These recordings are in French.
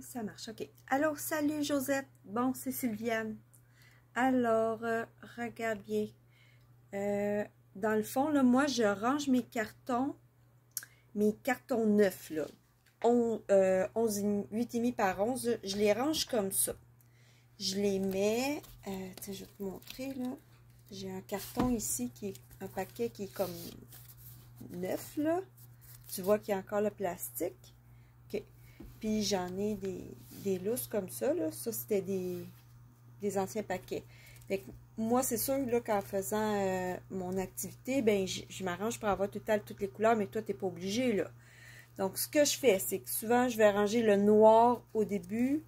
Ça marche, ok. Alors, salut Josette. Bon, c'est Sylviane. Alors, regarde bien. Dans le fond, là, moi, je range mes cartons neufs, là. 8,5 par 11, je les range comme ça. Je les mets, je vais te montrer, là. J'ai un carton ici, qui est un paquet qui est comme neuf, là. Tu vois qu'il y a encore le plastique. OK. Puis j'en ai des lousses comme ça, là. Ça, c'était des anciens paquets. Fait que moi, c'est sûr, là, qu'en faisant mon activité, ben je m'arrange pour avoir tout le temps toutes les couleurs, mais toi, tu n'es pas obligé, là. Donc, ce que je fais, c'est que souvent, je vais ranger le noir au début,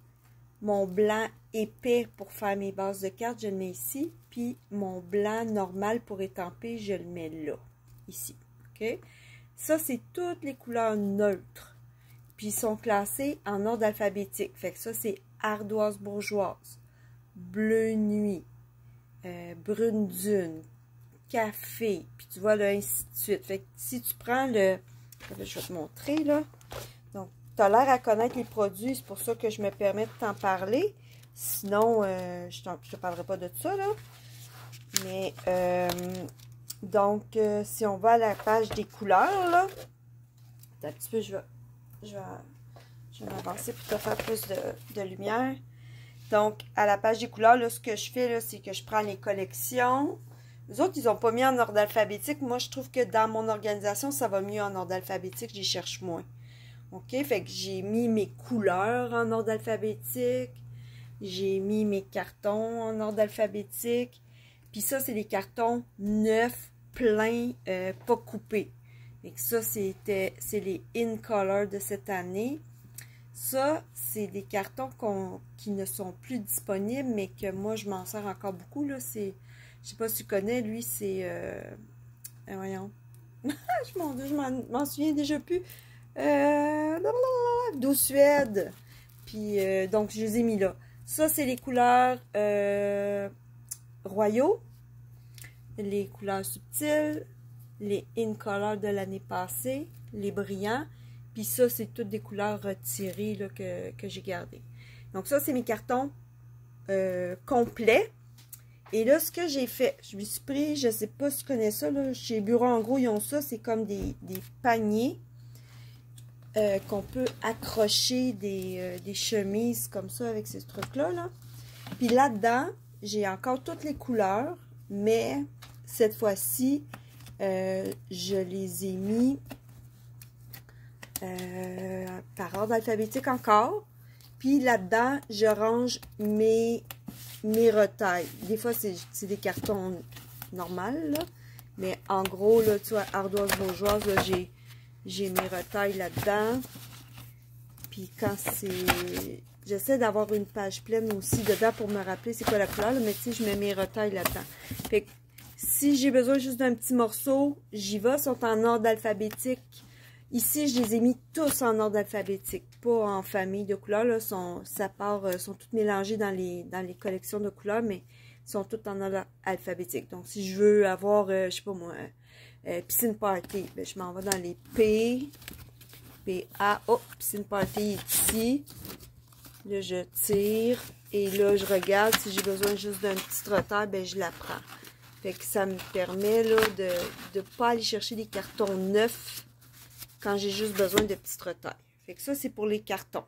mon blanc épais pour faire mes bases de cartes, je le mets ici, puis mon blanc normal pour étamper, je le mets là, ici, OK? Ça, c'est toutes les couleurs neutres, puis ils sont classés en ordre alphabétique. Fait que ça, c'est ardoise bourgeoise, bleu nuit, brune dune, café, puis tu vois, là, ainsi de suite. Fait que si tu prends le... Je vais te montrer, là. Donc, tu as l'air à connaître les produits, c'est pour ça que je me permets de t'en parler. Sinon, je te parlerai pas de ça, là. Mais, donc, si on va à la page des couleurs, là, un petit peu, je vais m'avancer pour te faire plus de lumière. Donc, à la page des couleurs, là, ce que je fais, là, c'est que je prends les collections. Les autres, ils n'ont pas mis en ordre alphabétique. Moi, je trouve que dans mon organisation, ça va mieux en ordre alphabétique. J'y cherche moins. OK? Fait que j'ai mis mes couleurs en ordre alphabétique. J'ai mis mes cartons en ordre alphabétique. Puis ça, c'est des cartons neufs, pleins, pas coupés. Et ça, c'est les In Color de cette année. Ça, c'est des cartons qui ne sont plus disponibles, mais que moi, je m'en sers encore beaucoup. Là, c'est... Je sais pas si tu connais, lui, c'est... voyons. Mon Dieu, je m'en souviens déjà plus. D'eau Suède. Puis, donc, je les ai mis là. Ça, c'est les couleurs royaux. Les couleurs subtiles. Les In Color de l'année passée. Les brillants. Puis ça, c'est toutes des couleurs retirées là, que j'ai gardées. Donc, ça, c'est mes cartons complets. Et là, ce que j'ai fait, je me suis pris, je ne sais pas si tu connais ça, là, chez Bureau en gros, ils ont ça, c'est comme des paniers qu'on peut accrocher des chemises comme ça avec ces trucs-là. Là. Puis là-dedans, j'ai encore toutes les couleurs, mais cette fois-ci, je les ai mis par ordre alphabétique encore. Puis là-dedans, je range mes retailles. Des fois, c'est des cartons normaux, là. Mais en gros, là, tu vois, ardoise bourgeoise, là, j'ai mes retailles là-dedans. Puis quand c'est... J'essaie d'avoir une page pleine aussi dedans pour me rappeler c'est quoi la couleur, là, mais tu sais, je mets mes retailles là-dedans. Fait que si j'ai besoin juste d'un petit morceau, j'y vais, ils sont en ordre alphabétique. Ici, je les ai mis tous en ordre alphabétique, pas en famille de couleurs. Là, sont toutes mélangées dans les collections de couleurs, mais sont toutes en ordre alphabétique. Donc, si je veux avoir, je sais pas moi, piscine party, ben, je m'en vais dans les P-A. Oh, piscine party est ici. Là, je tire. Et là, je regarde. Si j'ai besoin juste d'un petit trotteur, ben, je la prends. Fait que ça me permet là, de ne pas aller chercher des cartons neufs quand j'ai juste besoin de petites retailles. Fait que ça, c'est pour les cartons.